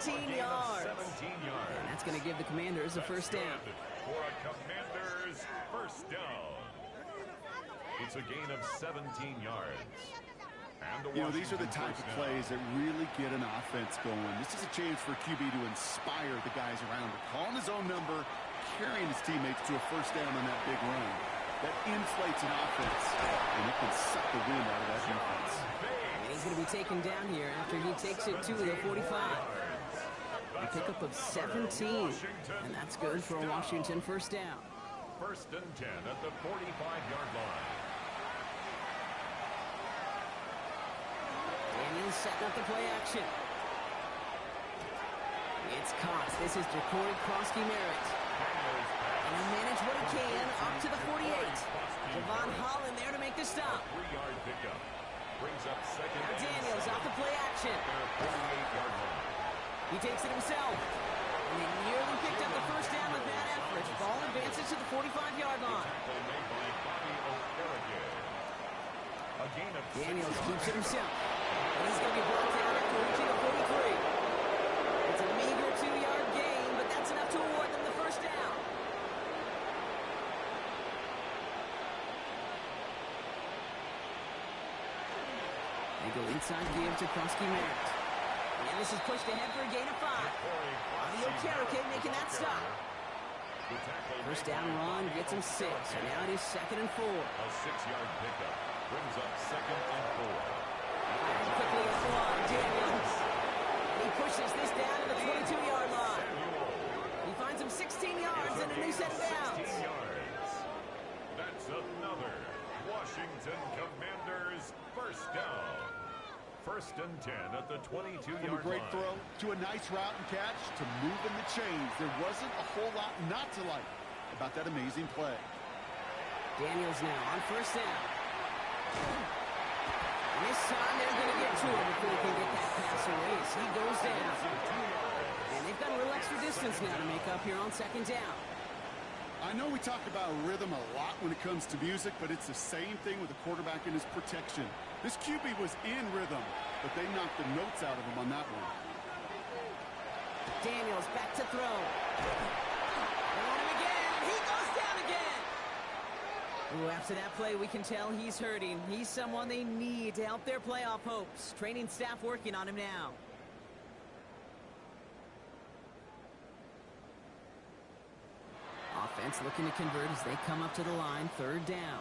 yards. 17 yards. And that's going to give the Commanders a first down. For a Commanders first down. It's a gain of 17 yards. These are the type of plays that really get an offense going. This is a chance for QB to inspire the guys around him. Calling his own number, carrying his teammates to a first down on that big run. That inflates an offense, and it can suck the wind out of that defense. And he's going to be taken down here after he takes it to the 45. A pickup of 17, and that's good for a Washington first down. First and 10 at the 45-yard line. Daniels setting up the play action. It's caught. This is Jacory Krosky-Merritt. And he managed what he can up to the 48. Javon Holland there to make the stop. 3-yard pickup. Brings up second. Now Daniels off the play action. 48-yard line. He takes it himself. And he nearly picked up the first down with that effort. Ball advances to the 45-yard line. Daniels keeps it himself. And he's going to be brought down after reaching the 43. It's a meager 2-yard gain, but that's enough to award them the first down. They go inside give to Krosky-Merritt. And this is pushed ahead for a gain of 5. Audio Carrique making that stop. First down run gets him 6. So now it is 2nd and 4. A 6-yard pickup brings up 2nd and 4. And quickly up the line, Daniels. He pushes this down to the 22-yard line. He finds him 16 yards and a new set of downs. That's another Washington Commanders first down. First and 10 at the 22-yard line. From a great throw to a nice route and catch to moving the chains. There wasn't a whole lot not to like about that amazing play. Daniels now on first down. And this time they're going to get to him before he can get that pass away as he goes down. And they've got a little extra distance now to make up here on second down. I know we talk about rhythm a lot when it comes to music, but it's the same thing with the quarterback and his protection. This QB was in rhythm, but they knocked the notes out of him on that one. Daniels back to throw. They want him again. He goes down again. Ooh, after that play, we can tell he's hurting. He's someone they need to help their playoff hopes. Training staff working on him now. Offense looking to convert as they come up to the line. Third down.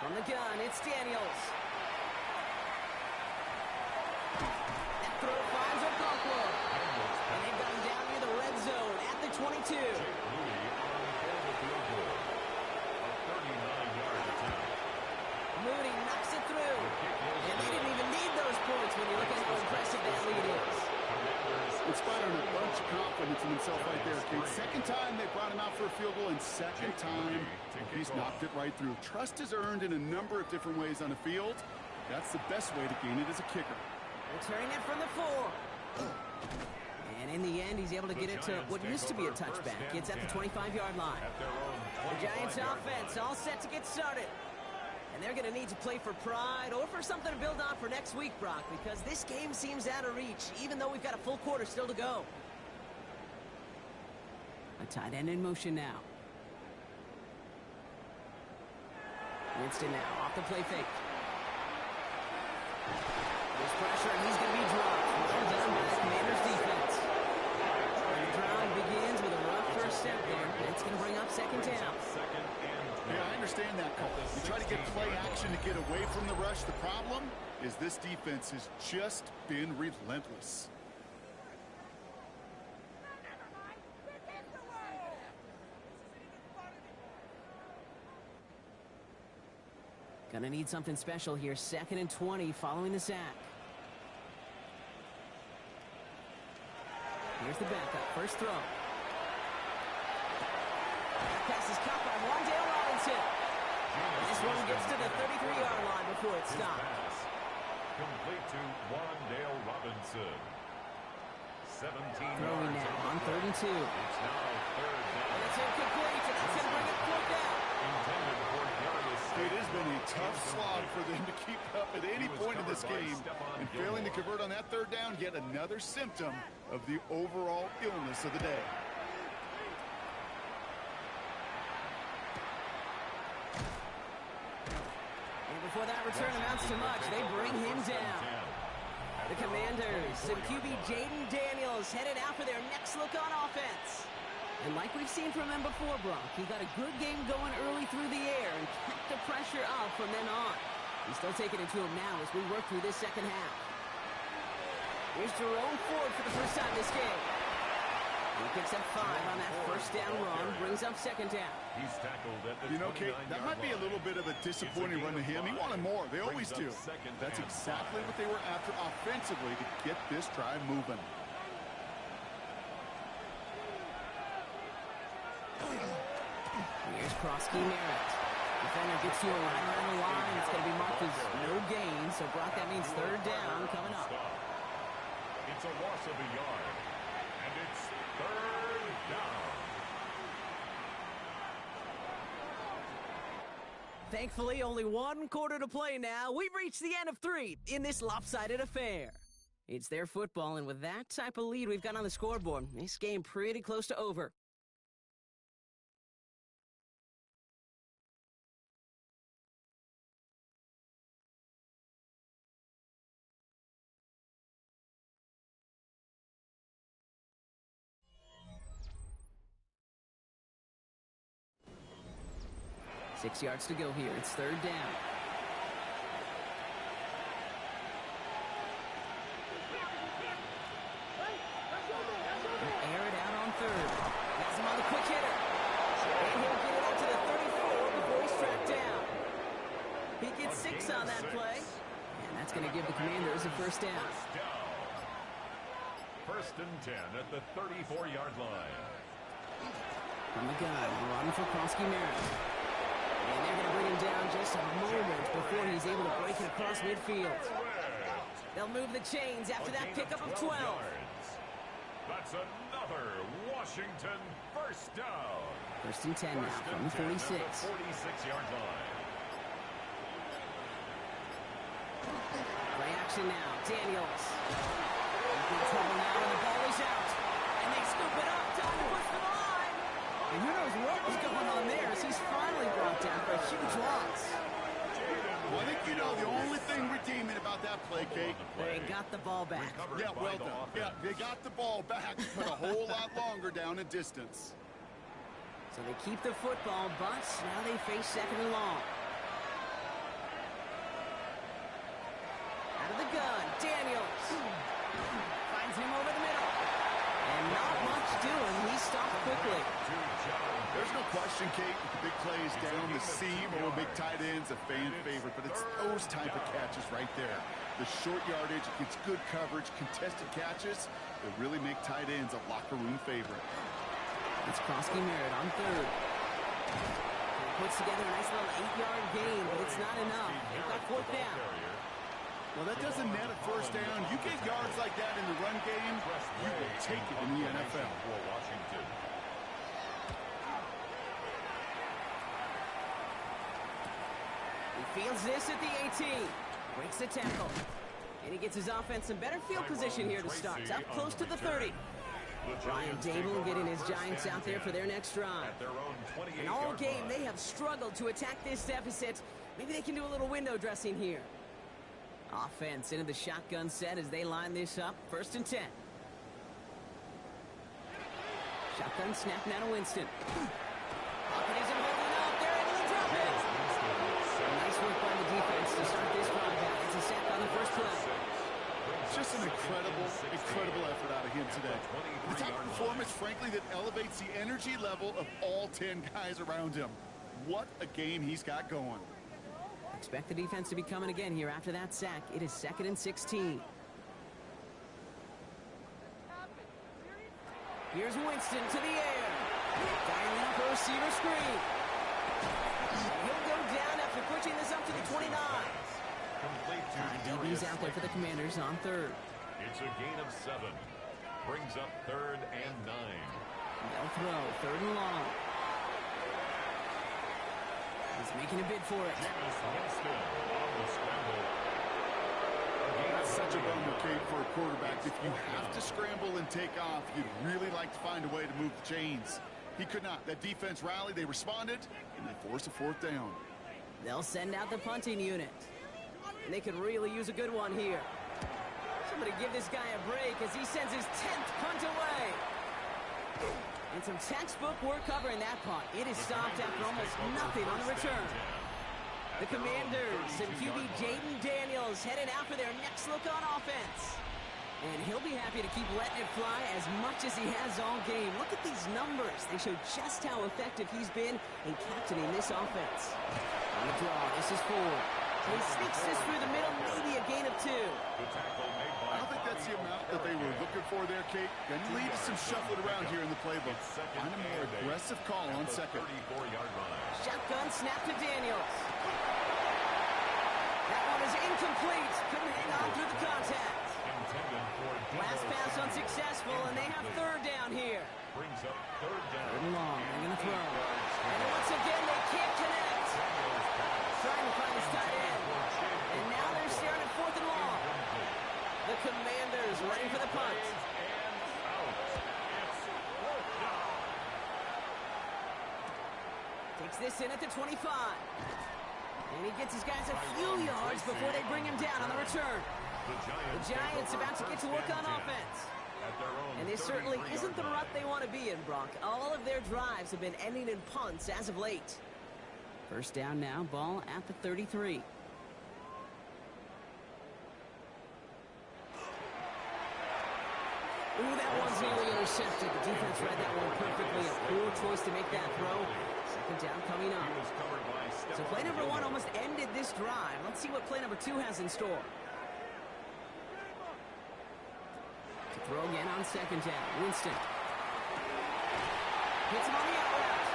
From the gun, it's Daniels. That throw finds Okonkwo. And they've got him down near the red zone at the 22. Moody knocks it through. And they didn't even need those points when you look at how impressive that lead is. Inspiring a bunch of confidence in himself right there, Kate. Second time they brought him out for a field goal, and second time he's knocked it right through. Trust is earned in a number of different ways on the field. That's the best way to gain it as a kicker. Returning it from the 4. And in the end, he's able to get it to what used to be a touchback. It's at the 25-yard line. The Giants offense all set to get started. And they're going to need to play for pride or for something to build on for next week, Brock, because this game seems out of reach, even though we've got a full quarter still to go. A tight end in motion now. Winston now off the play fake. There's pressure, and he's going to be dropped. Well done by the Commanders defense. The drive begins with a rough first step there. That's going to bring up second down. Yeah, I understand that call. You try to get play action to get away from the rush. The problem is this defense has just been relentless. Gonna need something special here. 2nd and 20 following the sack. Here's the backup. First throw. Pass is caught by Wandale Robinson. And this one gets to the 33-yard line before it stops. Complete to Wandale Robinson. 17 Throwing now on 3rd and 2. It's now 3rd down. And it's incomplete, and that's going to bring it 4th down. It has been a tough slog for them to keep up at any point in this game. And failing to convert on that third down, yet another symptom of the overall illness of the day. And before that return amounts to much, they bring him down. The Commanders and QB Jaden Daniels headed out for their next look on offense. And like we've seen from him before, Brock, he got a good game going early through the air and kept the pressure up from then on. He's still taking it to him now as we work through this second half. Here's Jerome Ford for the first time this game. He picks up 5 on that first down run, brings up second down. He's tackled at the Kate, that might be a little bit of a disappointing run to him. He wanted more. They always do. That's exactly what they were after offensively to get this drive moving. Here's Krosky Merritt. Defender gets to a right around the line. It's going to be marked as no gain. So, Brock, that means third down coming up. It's a loss of a yard. And it's third down. Thankfully, only 1 quarter to play now. We've reached the end of 3 in this lopsided affair. It's their football, and with that type of lead we've got on the scoreboard, this game pretty close to over. Six yards to go here. It's third down. Air it out on third. Has him on the quick hitter. And he'll get it up to the 34 before he's tracked down. He gets 6 on that play. And that's going to give the Commanders a first down. First and 10 at the 34-yard line. From the gun, run for Krosky Merritt. And they're going to bring him down just a moment before he's able to break it across midfield. They'll move the chains after that pickup of 12. That's another Washington first down. First and 10 now from the 46. 46-yard line. Play action now. Daniels. In trouble now, and the ball is out. And they scoop it up. Time to push the line. And who knows what was going on there as he's finally brought down for a huge loss. Well, I think you know the only thing redeeming about that play, Kate. They got the ball back. Yeah, well done. Yeah, they got the ball back, but a whole lot longer down in distance. So they keep the football, but now they face second and long. Out of the gun, Daniels. Finds him over the middle. And not much doing. He stopped quickly. There's no question, Kate, the big plays down the seam or big tight ends, a fan favorite, but it's those type of catches right there. The short yardage, gets good coverage, contested catches that really make tight ends a locker room favorite. It's Krosky Merritt on third. He puts together a nice little 8-yard gain, but it's not enough. They've got fourth down. Well, that doesn't net a first down. You get yards like that in the run game, you will take it in the NFL. He fields this at the 18. Breaks the tackle. And he gets his offense in better field position here to start. It's up close to the 30. Brian Dable getting his Giants out there for their next drive. And all game, they have struggled to attack this deficit. Maybe they can do a little window dressing here. Offense into the shotgun set as they line this up. First and 10. Shotgun snap now to Winston. Pocket isn't holding up. They're able to drop it. Nice work by the defense to start this drive out. It's a sack on the first play. Just an incredible effort out of him today. The type of performance, frankly, that elevates the energy level of all 10 guys around him. What a game he's got going. Expect the defense to be coming again here after that sack. It is 2nd and 16. Here's Winston to the air. Firing up a receiver screen. He'll go down after pushing this up to the 29. DB's out there for the Commanders on third. It's a gain of 7. Brings up 3rd and 9. They'll throw 3rd and long. He's making a bid for it. That's such a bummer, Kate, for a quarterback. If you have to scramble and take off, you'd really like to find a way to move the chains. He could not. That defense rallied, they responded, and they forced a fourth down. They'll send out the punting unit. And they could really use a good one here. Somebody give this guy a break as he sends his 10th punt away. And some textbook work covering that punt. It is stopped after almost nothing on the return. The Commanders and QB Jaden Daniels headed out for their next look on offense. And he'll be happy to keep letting it fly as much as he has all game. Look at these numbers. They show just how effective he's been in captaining this offense. On the draw, this is Ford. He sneaks this through the middle, maybe a gain of 2. I don't think that's the amount that they were looking for there, Kate. Going to lead to some shuffling around here in the playbook. Find a more aggressive call on second. Shotgun snap to Daniels. That one is incomplete. Couldn't hang on through the contact. Last pass unsuccessful, and they have third down here. Brings up third down. Third and long. They're going to throw. And once again, they can't connect. Trying to find his tight end. And now they're staring at fourth and long. The Commanders ready for the punt. Takes this in at the 25. And he gets his guys a few yards before they bring him down on the return. The Giants about to get to work on offense. And this certainly isn't the rut they want to be in, Brock. All of their drives have been ending in punts as of late. First down now, ball at the 33. Ooh, that one's nearly intercepted. The defense read that one perfectly. A poor choice to make that throw. Second down coming up. So play number 1 almost ended this drive. Let's see what play number 2 has in store. To throw again on second down. Winston. Hits him on the out route.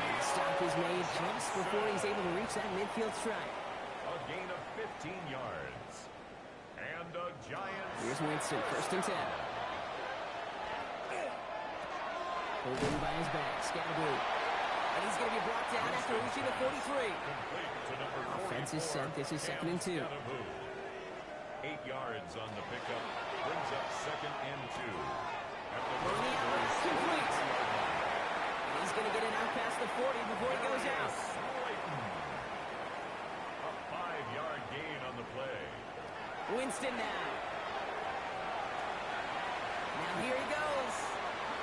And the stop is made just before he's able to reach that midfield strike. A gain of 15 yards. And the Giants. Here's Winston, first and 10. Pulled in by his back, Scatterboo. And he's going to be brought down after reaching the 43. Offense is set. This is second and 2. 8 yards on the pickup. Brings up second and 2. Complete. And he's going to get it out past the 40 before he goes out. A 5-yard gain on the play. Winston now. Now here he goes.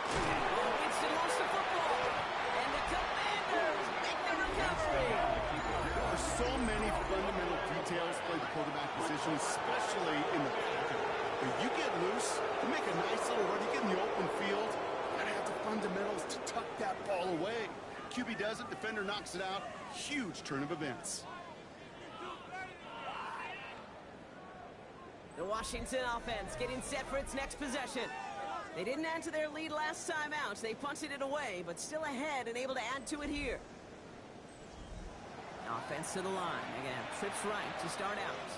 Oh, Winston lost the football. And the Commanders make the recovery. There are so many fundamental details to play the quarterback position, especially in the pocket. When you get loose, you make a nice little run, you get in the open field, you gotta have the fundamentals to tuck that ball away. QB does it, defender knocks it out. Huge turn of events. The Washington offense getting set for its next possession. They didn't add to their lead last time out. They punted it away, but still ahead and able to add to it here. Offense to the line. They're going to have trips right to start out.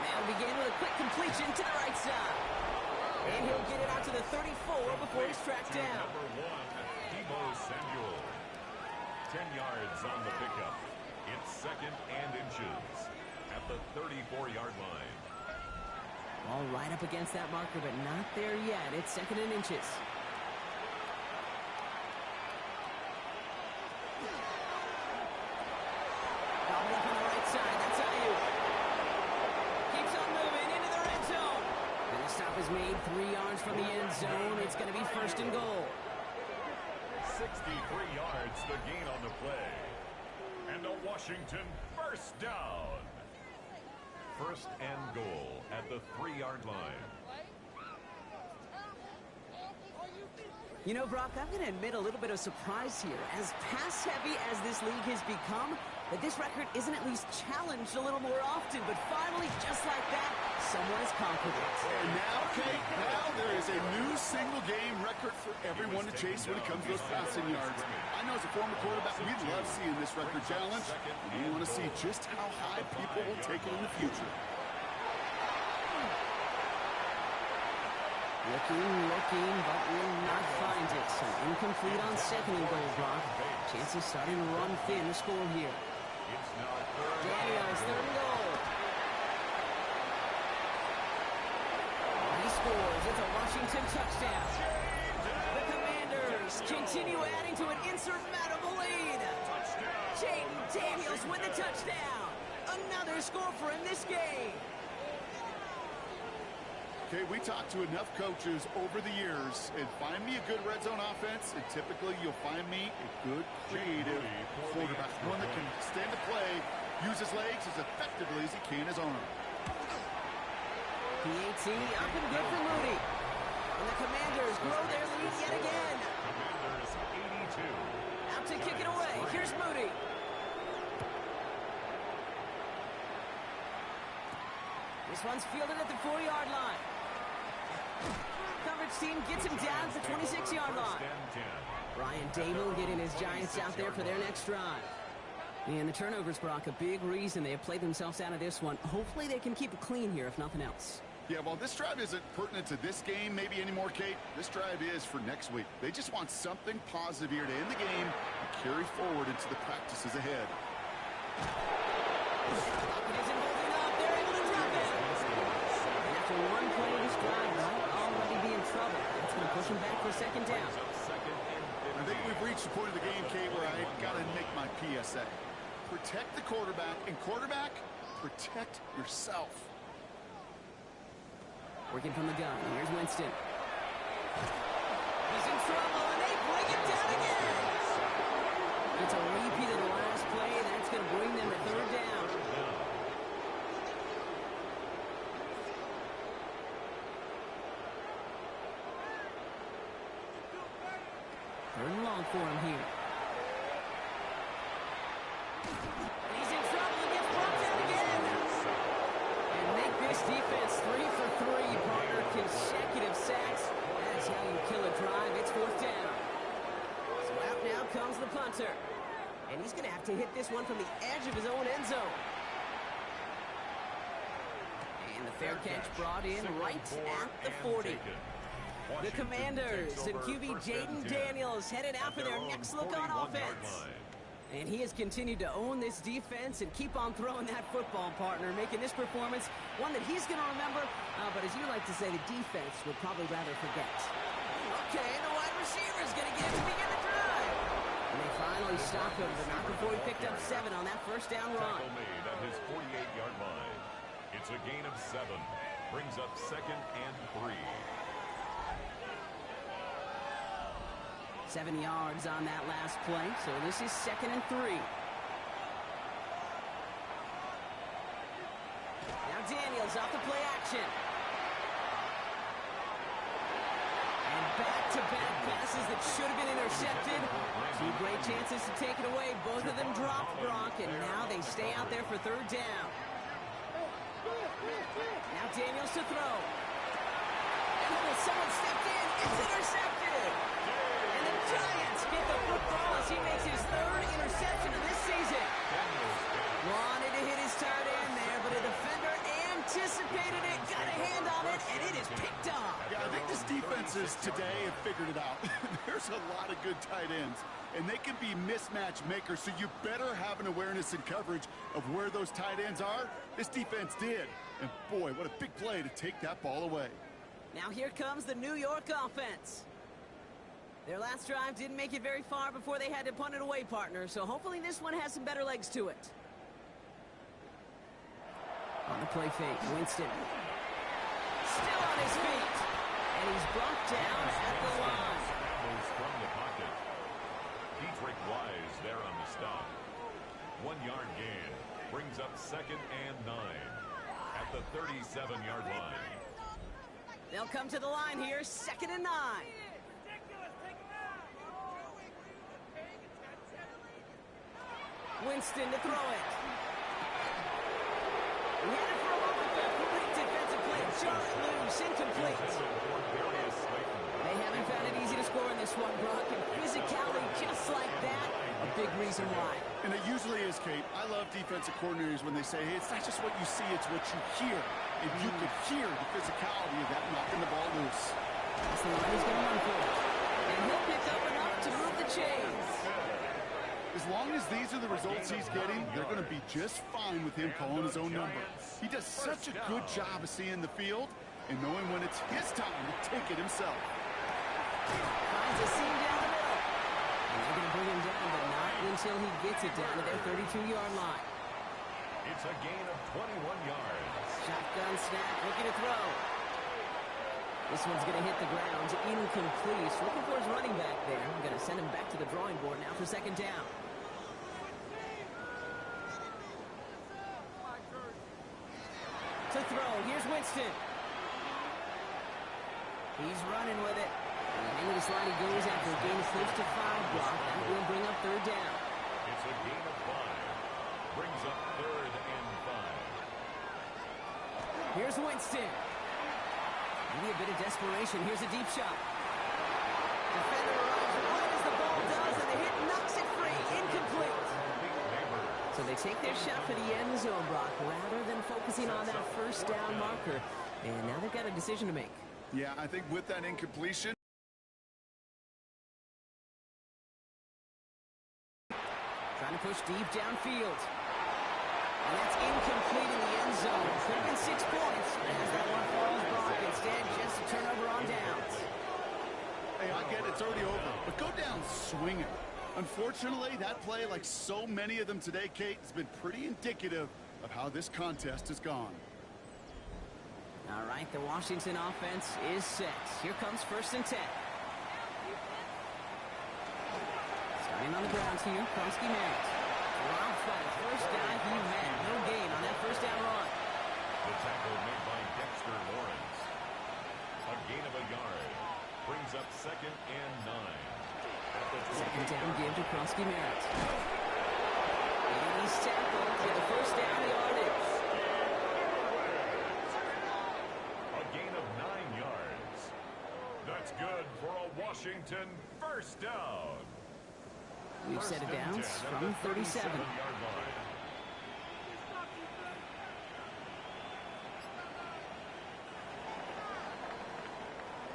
They'll begin with a quick completion to the right side. And he'll get it out to the 34 before he's tracked down. Number 1, Debo Samuel. 10 yards on the pickup. It's second and inches at the 34-yard line. All right up against that marker, but not there yet. It's second and inches. Bobbled up on the right side. That's Ayuk. Keeps on moving into the red zone. And the stop is made 3 yards from the end zone. It's going to be first and goal. 63 yards the gain on the play. And a Washington first down. First and goal at the 3-yard line. You know, Brock, I'm going to admit a little bit of surprise here. As pass-heavy as this league has become, that this record isn't at least challenged a little more often. But finally, just like that, someone has conquered it. And now, Kate, now there is a new single-game record for everyone to chase when it comes to those passing yards. I know as a former quarterback, we love seeing this record challenge. And we want to see just how high people will take it in the future. Looking, but will not find it. So incomplete on second and goal, Brock. Chances starting to run thin to score here. Daniels, third and goal. He scores. It's a Washington touchdown. The Commanders continue adding to an insurmountable lead. Jaden Daniels with the touchdown. Another score for him this game. Okay, we talked to enough coaches over the years, and find me a good red zone offense, and typically you'll find me a good, creative quarterback, one that can stand to play, use his legs as effectively as he can his arm. PAT up and good for Moody. And the Commanders grow their lead yet again. Commanders 82. Out to kick it away. Here's Moody. This one's fielded at the 4-yard line. Coverage team gets him down at the 26-yard line. Brian Dable getting his Giants out there for their next drive. And the turnovers, Brock, a big reason they have played themselves out of this one. Hopefully they can keep it clean here, if nothing else. Yeah, well, this drive isn't pertinent to this game maybe anymore, Kate. This drive is for next week. They just want something positive here to end the game and carry forward into the practices ahead. It isn't holding up. They're able to drop it. And after one play of this drive, might already be in trouble. That's going to push him back for second down. I think we've reached the point of the game, Kate, where I got to make my PSA. Protect the quarterback, and quarterback, protect yourself. Working from the gun. Here's Winston. He's in trouble, and they bring him down again. It's a repeat of the last play. That's going to bring them to third down. Third and long for him here. And he's in trouble and gets brought down again. And make this defense 3 for 3, partner. Consecutive sacks. That is how you kill a drive. It's fourth down. So out now comes the punter. And he's going to have to hit this one from the edge of his own end zone. And the fair catch brought in right at the 40. The Commanders and QB Jaden Daniels headed out for their next look on offense. And he has continued to own this defense and keep on throwing that football, partner, making this performance one that he's going to remember. But as you like to say, the defense would probably rather forget. Okay, the wide receiver is going to get it to begin the drive. And they finally stop him, but not before he picked up 7 on that first down run. Tackle made at his 48-yard line. It's a gain of 7. Brings up second and 3. 7 yards on that last play, so this is second and 3. Now Daniels off the play action. And back-to-back passes that should have been intercepted. 2 great chances to take it away. Both of them dropped, Brock, and now they stay out there for third down. Now Daniels to throw. And someone stepped in. It's intercepted. And the Giants get the football as he makes his 3rd interception of this season. Wanted to hit his tight end there, but a defender anticipated it, got a hand on it, and it is picked up. Yeah, I think this defenses today have figured it out. There's a lot of good tight ends, and they can be mismatch makers, so you better have an awareness and coverage of where those tight ends are. This defense did, and boy, what a big play to take that ball away. Now here comes the New York offense. Their last drive didn't make it very far before they had to punt it away, partner, so hopefully this one has some better legs to it. On the play fake, Winston. Still on his feet. And he's brought down at the line. Moves from the pocket. Dietrich Wise there on the stop. 1-yard gain. Brings up second and 9 at the 37-yard line. They'll come to the line here, second and 9. Winston to throw it. He had it for a moment, but a quick defensive play. Shot loose, incomplete. They haven't found it easy to score in this one, Brock, and physicality just like that, a big reason why. And it usually is, Kate. I love defensive coordinators when they say, hey, it's not just what you see, it's what you hear. And you could hear the physicality of that knocking the ball loose. That's the line he's going to run for. And he'll pick up enough to move the chains. As long as these are the results he's getting, they're going to be just fine with him calling his own number. He does such a good job of seeing the field and knowing when it's his time to take it himself. Finds a seam down the middle. And they're going to bring him down, but not until he gets it down to their 32-yard line. It's a gain of 21 yards. Shotgun snap, looking to throw. This one's going to hit the ground, incomplete. Looking for his running back there. I'm going to send him back to the drawing board now for second down. To throw, here's Winston. He's running with it. And into this line he goes after a gain of close to 5 block. That will bring up third down. It's a gain of 5. Brings up third and 5. Here's Winston. Maybe a bit of desperation. Here's a deep shot. Defender arrives right as the ball does, and the hit knocks it free. Incomplete. So they take their shot for the end zone, Brock, rather than focusing on that first down marker. And now they've got a decision to make. Yeah, I think with that incompletion, trying to push deep downfield. And that's incomplete in the end zone. Could have been 6 points. As that one falls, Brock, instead just a turnover on downs. hey, I get it's already over, but go down swinging. Unfortunately, that play, like so many of them today, Kate, has been pretty indicative of how this contest has gone. All right, the Washington offense is set. Here comes 1st and 10. Starting on the ground here, Kromsky Merritt. Round fight, first down he met. No gain on that first down run. The tackle made by Dexter Lawrence. A gain of a yard. Brings up 2nd and 9. At the second down give to Kromsky Merritt. And he's tackled for the first down yardage. A gain of 9 yards. That's good for a Washington first down. We've set it down from 37.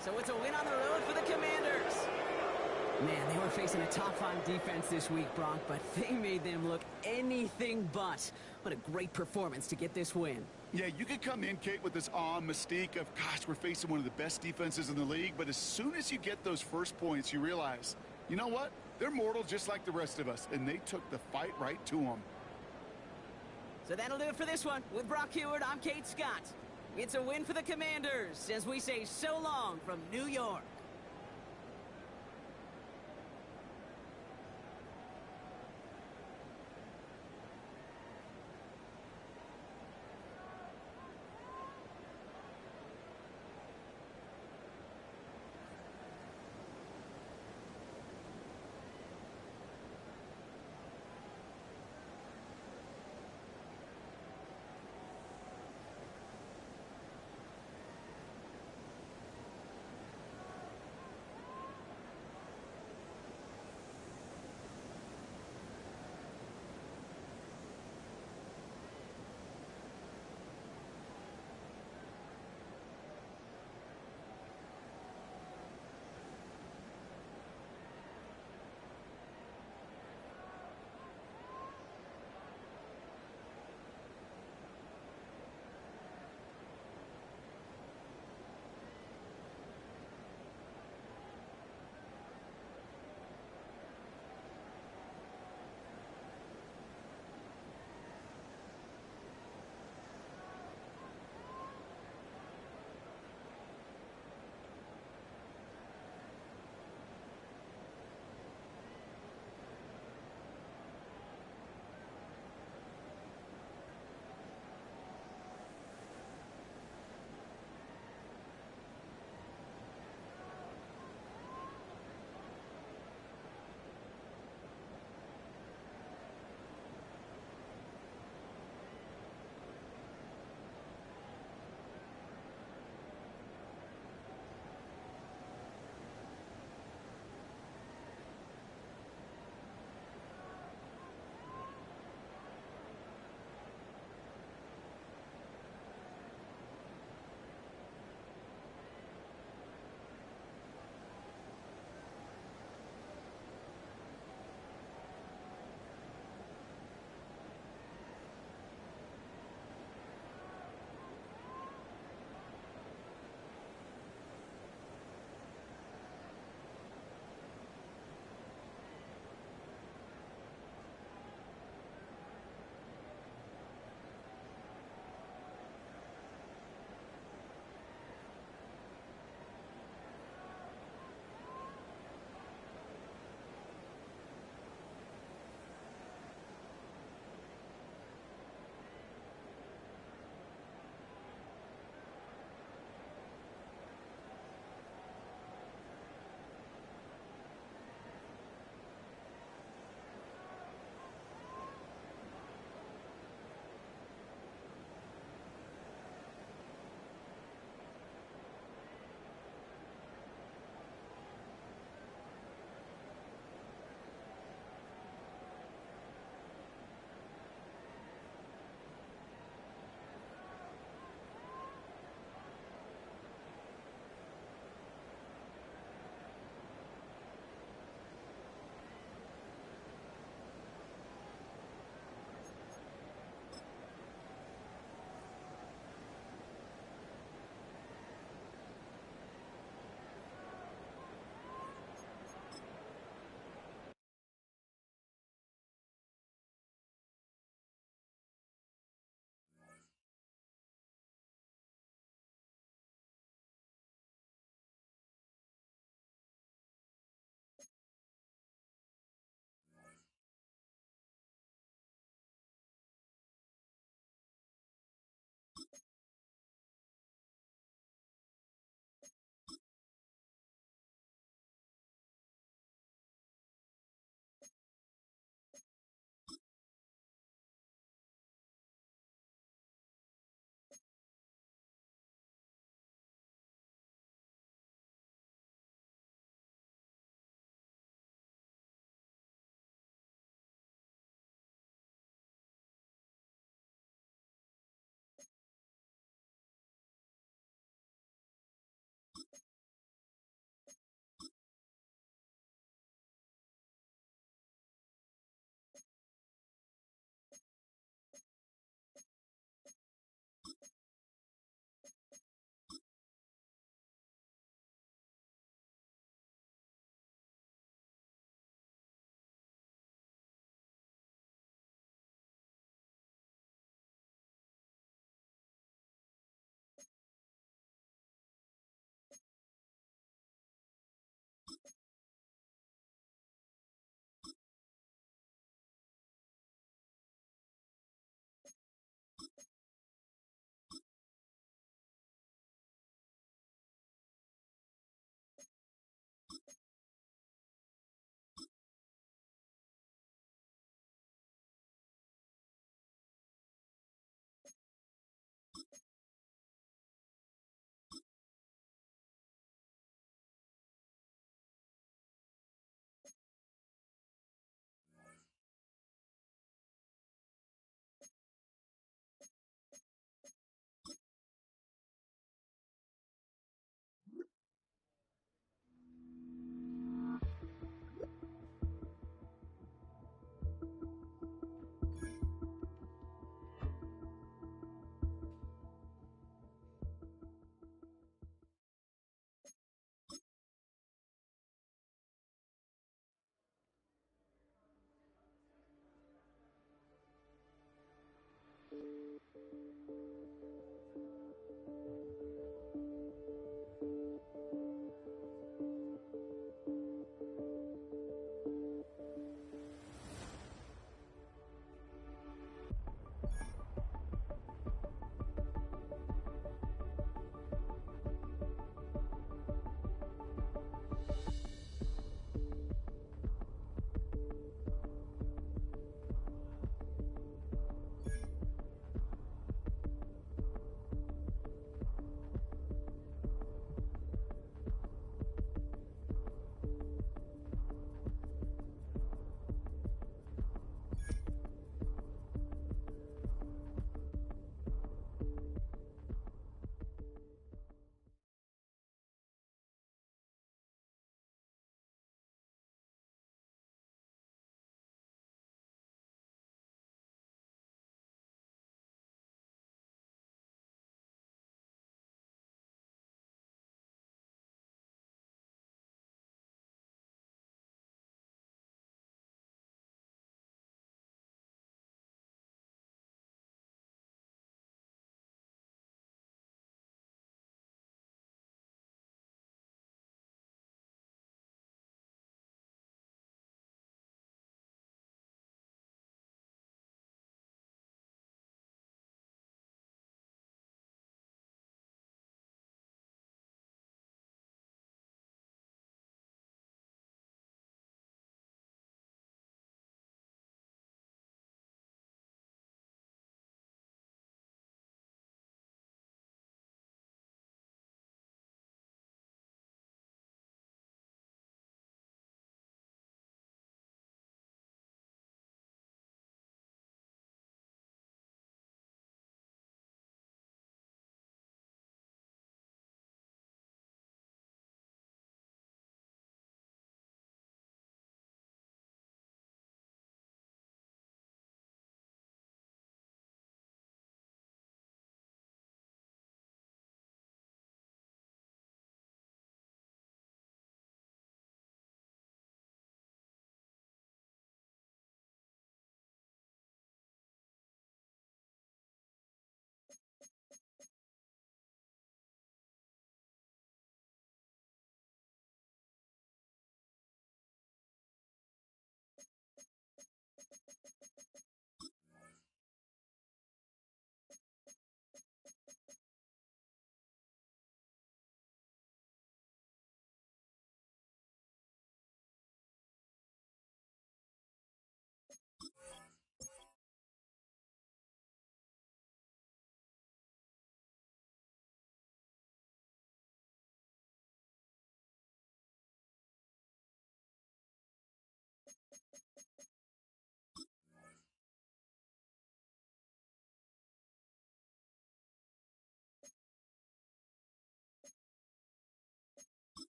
So it's a win on the road for the Commanders. Man, they were facing a top-5 defense this week, Brock, but they made them look anything but. What a great performance to get this win. Yeah, you could come in, Kate, with this mystique of, gosh, we're facing one of the best defenses in the league, but as soon as you get those first points, you realize, you know what? They're mortal just like the rest of us, and they took the fight right to them. So that'll do it for this one. With Brock Heward, I'm Kate Scott. It's a win for the Commanders as we say so long from New York.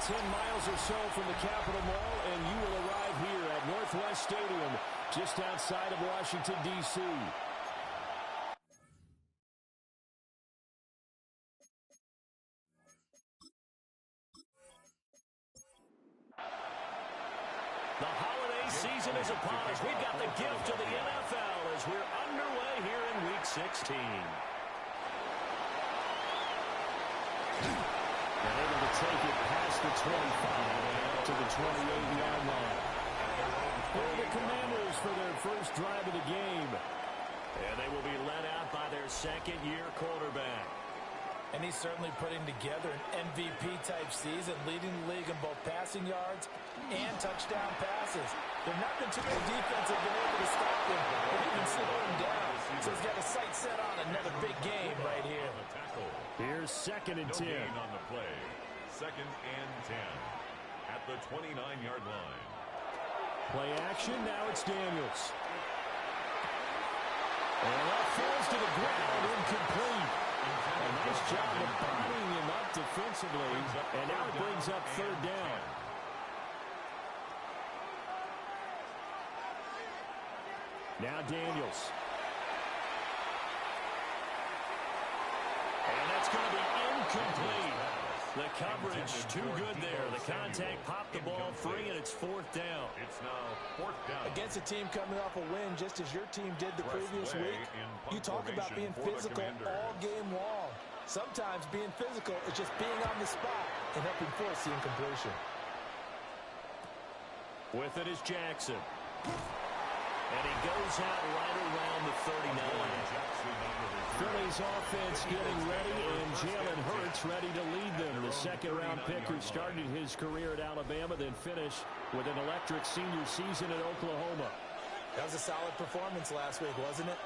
10 miles or so from the Capitol Mall, and you will arrive here at Northwest Stadium, just outside of Washington, D.C. The holiday season is upon us. We've got the gift of the NFL as we're underway here in Week 16. And able to take it past the 25 to the 28-yard line. For the Commanders for their first drive of the game. And they will be led out by their second-year quarterback. And he's certainly putting together an MVP-type season, leading the league in both passing yards and touchdown passes. There's not been too many defenses have been able to stop him or even slow him down. So he's got a sight set on another big game right here. Here's 2nd and 10. On the play. 2nd and 10 at the 29-yard line. Play action. Now it's Daniels. And that falls to the ground, incomplete. A nice job of bodying him up defensively, and now it brings up 3rd down. Now Daniels. And that's going to be incomplete. The coverage too good there. The contact popped the ball free, and it's 4th down. It's now 4th down. Against a team coming off a win, just as your team did the previous week, you talk about being physical all game long. Sometimes being physical is just being on the spot and helping force the incompletion. With it is Jackson. And he goes out right around the 39. Philly's offense getting ready, and Jalen Hurts ready to lead them. The 2nd-round pick who started his career at Alabama, then finished with an electric senior season at Oklahoma. That was a solid performance last week, wasn't it?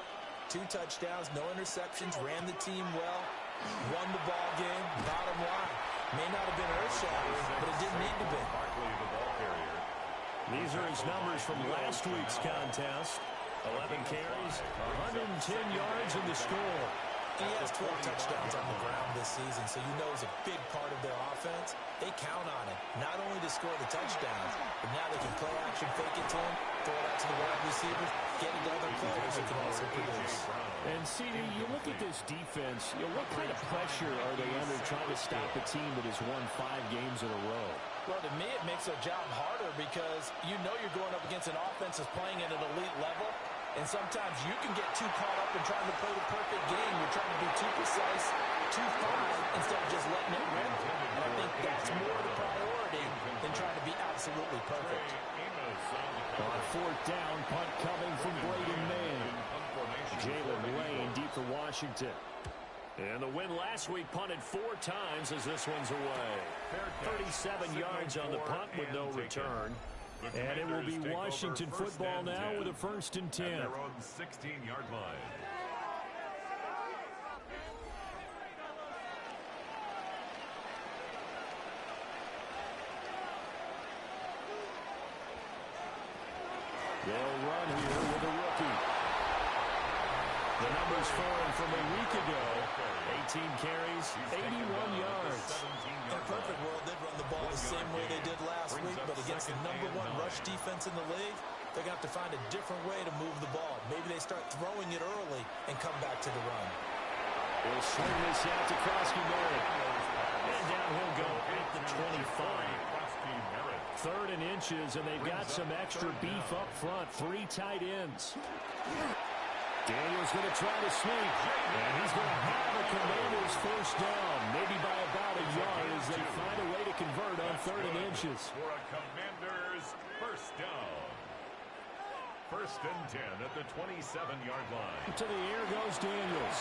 2 touchdowns, no interceptions, ran the team well, won the ball game. Bottom line, may not have been earth-shattering, but it didn't need to be. These are his numbers from last week's contest. 11 carries, 110 yards in the score. He has 12 touchdowns on the ground this season, so you know he's a big part of their offense. They count on him, not only to score the touchdowns, but now they can play action, fake it to him, throw it out to the wide receivers, get it to other players who can also produce. And CD, you look at this defense, what kind of pressure are they under trying to stop a team that has won 5 games in a row? Well, to me, it makes their job harder because you know you're going up against an offense that's playing at an elite level, and sometimes you can get too caught up in trying to play the perfect game. You're trying to be too precise, too fine, instead of just letting it rip. And I think that's more the priority than trying to be absolutely perfect. On 4th down, punt coming from Braden Mann. Jalen Lane deep for Washington. And the win last week punted 4 times as this one's away. 37 yards on the punt with no return. And it will be Washington football now with a 1st and 10. Their own 16-yard line. They'll run here with a rookie. The numbers for him from a week ago. 18 carries, 81 yards. In a perfect world, they'd run the ball the same way they did last week, but against the #1 rush defense in the league, they're going to have to find a different way to move the ball. Maybe they start throwing it early and come back to the run. They'll swing this out to Krosky Merritt. And down he'll go at the 25. 3rd and inches, and they've got some extra beef up front. 3 tight ends. Daniels going to try to sneak, and he's going to have a Commanders first down, maybe by about a yard as they find a way to convert on 3rd and inches. For a Commanders first down. 1st and 10 at the 27-yard line. To the air goes Daniels.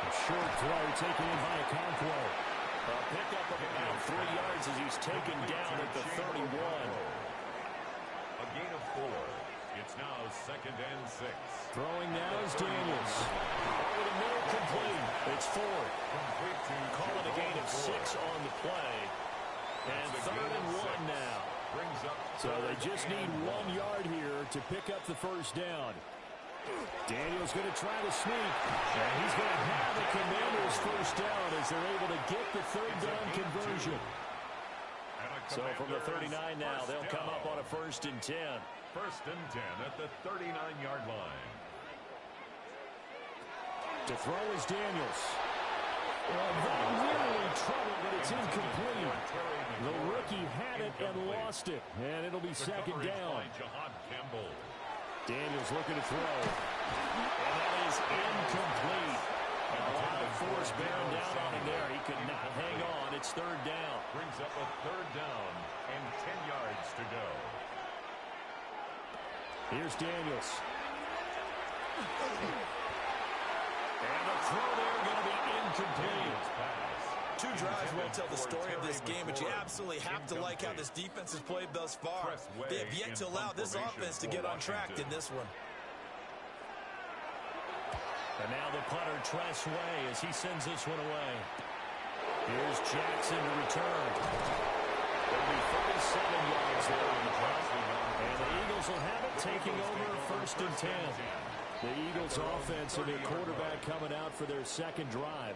A short throw taken in by Okonkwo. A pickup of about 3 yards as he's taken down at the 31. A gain of 4. It's now 2nd and 6. Throwing now is Daniels. Over the middle, complete. It's 4. Call it a gain of 6 on the play. And 3rd and 1 now. So they just need 1 yard here to pick up the first down. Daniels going to try to sneak. And he's going to have the Commanders first down as they're able to get the 3rd down conversion. And a So from the 39 now, they'll come up on a 1st and 10. 1st and 10 at the 39-yard line. To throw is Daniels. That nearly trouble, but it's incomplete. The rookie had it and lost it, and it'll be 2nd down. Daniels looking to throw, and that is incomplete. A lot of force bearing down on him there. He could not hang on. It's 3rd down. Brings up a 3rd down and 10 yards to go. Here's Daniels. And the throw there going to be incomplete. 2 drives won't tell the story of this game, but you absolutely have to like how this defense has played thus far. They have yet to allow this offense to get untracked in this one. And now the punter, Tress Way, as he sends this one away. Here's Jackson to return. There'll be 37 yards there on the punt. And the Eagles will have it, taking over 1st and 10. The Eagles offense and their quarterback coming out for their 2nd drive.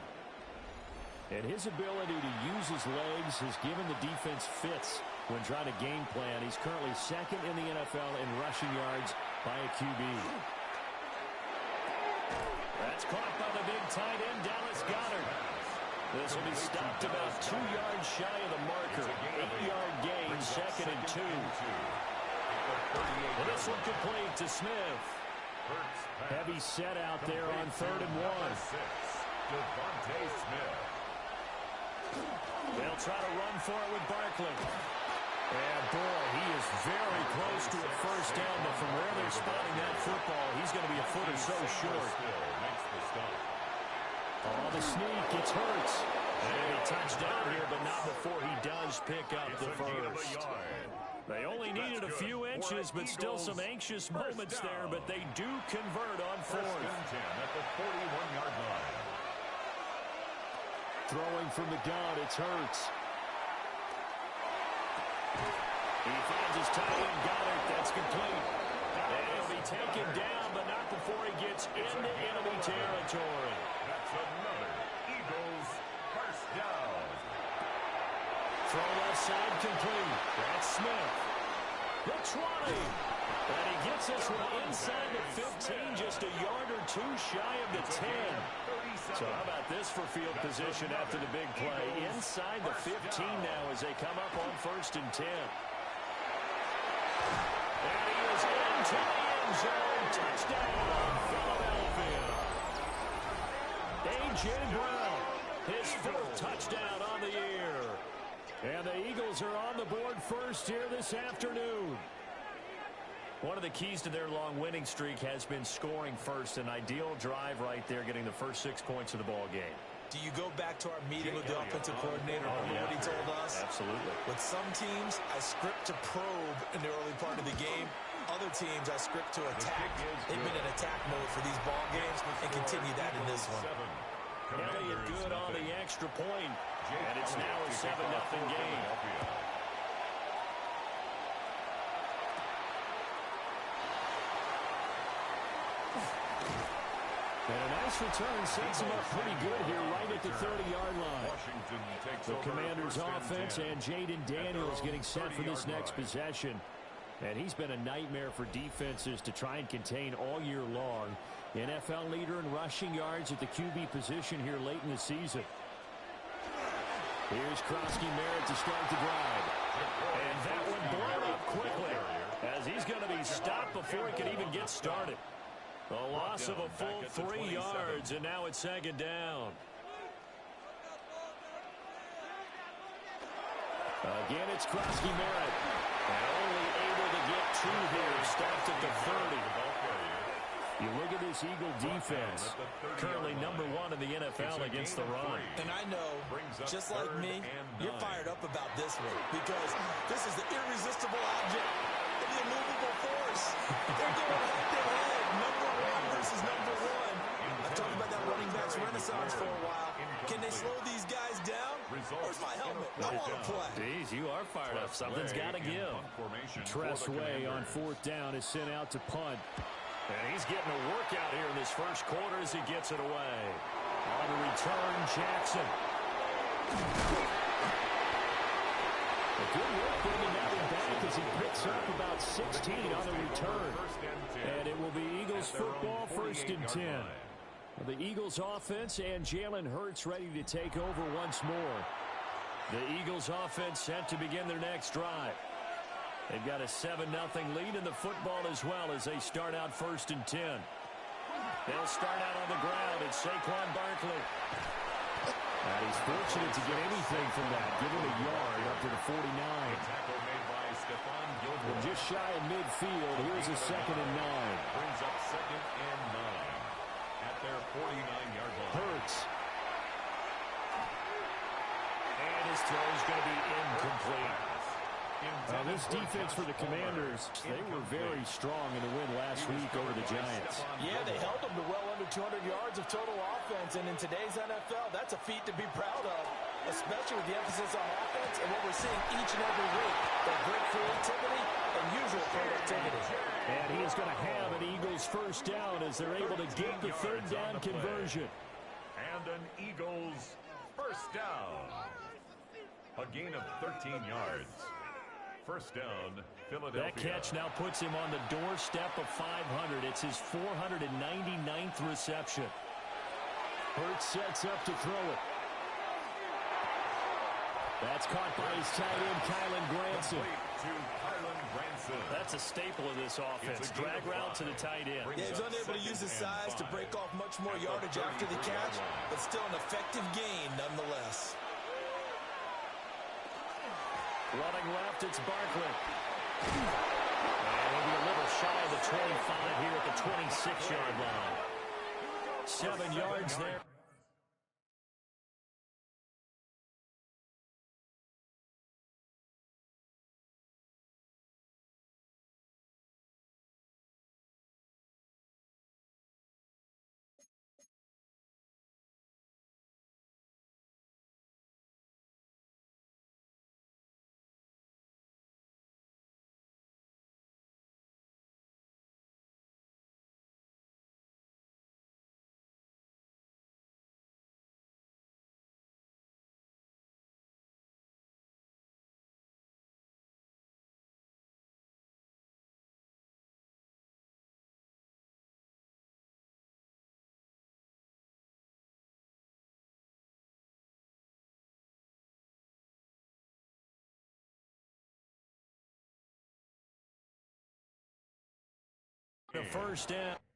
And his ability to use his legs has given the defense fits when trying to game plan. He's currently 2nd in the NFL in rushing yards by a QB. That's caught by the big tight end, Dallas Goedert. This will be stopped about 2 yards shy of the marker. 8-yard gain, 2nd and 2. And this one complete to Smith. Heavy set out there on 3rd and 1. Devontae Smith. They'll try to run for it with Barkley. And boy, he is very close to a 1st down, but from where they're spotting that football, he's going to be a foot or so short. Oh, the sneak gets Hurts. And a touchdown here, but not before he does pick up the 1st. They only needed a few inches, but still some anxious moments there, but they do convert on 4th. 1st and 10 at the 41-yard line. Throwing from the gun, it's Hurts. He finds his tight end, Goddard. That's complete. And he'll be taken down, but not before he gets into enemy territory. That's another Eagles 1st down. Throw left side complete. That's Smith. The 20. And he gets this one inside the 15, just a yard or 2 shy of the 10. So how about this for field position after the big play? Inside the 15 now as they come up on 1st and 10. And he is into the end zone. Touchdown, Philadelphia. A.J. Brown, his 4th touchdown on the year. And the Eagles are on the board first here this afternoon. One of the keys to their long winning streak has been scoring first. An ideal drive right there, getting the first 6 points of the ball game. Do you go back to our meeting with the offensive coordinator? Remember what he told us? Absolutely. With some teams, I script to probe in the early part of the game. Other teams, I script to attack. They've been in attack mode for these ball games and continue that in this one. Elliott good on the extra point. And it's now a 7-0 game. And a nice return sets him up pretty good here right at the 30-yard line. The Commanders' offense and Jaden Daniels getting set for this next possession. And he's been a nightmare for defenses to try and contain all year long. NFL leader in rushing yards at the QB position here late in the season. Here's Krosky-Merritt to start the drive. And that one blown up quickly as he's going to be stopped before he can even get started. A loss of a full 3 yards, and now it's 2nd down. Again, it's Krosky-Merritt. And only able to get 2 here, stopped at the 30. You look at this Eagle defense, currently #1 in the NFL against the run. And I know, just like me, you're fired up about this one because this is the irresistible object of the immovable force. They're going head-to-head, #1 versus #1. I've talked about that running backs renaissance for a while. Can they slow these guys down? Where's my helmet? I want to play. Jeez, you are fired up. Something's got to give. Tress Way on 4th down is sent out to punt. And he's getting a workout here in this first quarter as he gets it away. On the return, Jackson. Good work bringing that one back as he picks up about 16 on the return. And it will be Eagles football, 1st and 10. The Eagles offense and Jalen Hurts ready to take over once more. The Eagles offense set to begin their next drive. They've got a 7-0 lead in the football as well as they start out 1st and 10. They'll start out on the ground. It's Saquon Barkley. And he's fortunate to get anything from that. Give him a yard up to the 49. Tackle made by Stephon Gilmore. And just shy of midfield. Here's a 2nd and 9. Brings up 2nd and 9 at their 49-yard line. Hurts. And his throw is going to be incomplete. This defense for the Commanders, they were very strong in the win last week over the Giants. Yeah, they held them to well under 200 yards of total offense, and in today's NFL, that's a feat to be proud of, especially with the emphasis on offense and what we're seeing each and every week, that great creativity and usual productivity. And he is going to have an Eagles 1st down as they're able to get the 3rd down conversion. And an Eagles 1st down. A gain of 13 yards. 1st down, Philadelphia. That catch now puts him on the doorstep of 500. It's his 499th reception. Hurts sets up to throw it. That's caught by his tight end, Kylen Granson. To Kylen Granson. That's a staple of this offense. Drag route to the tight end. Yeah, he's unable to use his size to break off much more yardage after the catch, but still an effective gain nonetheless. Running left, it's Barkley. And he'll be a little shy of the 25 here at the 26-yard line. 7 yards there. The 1st down.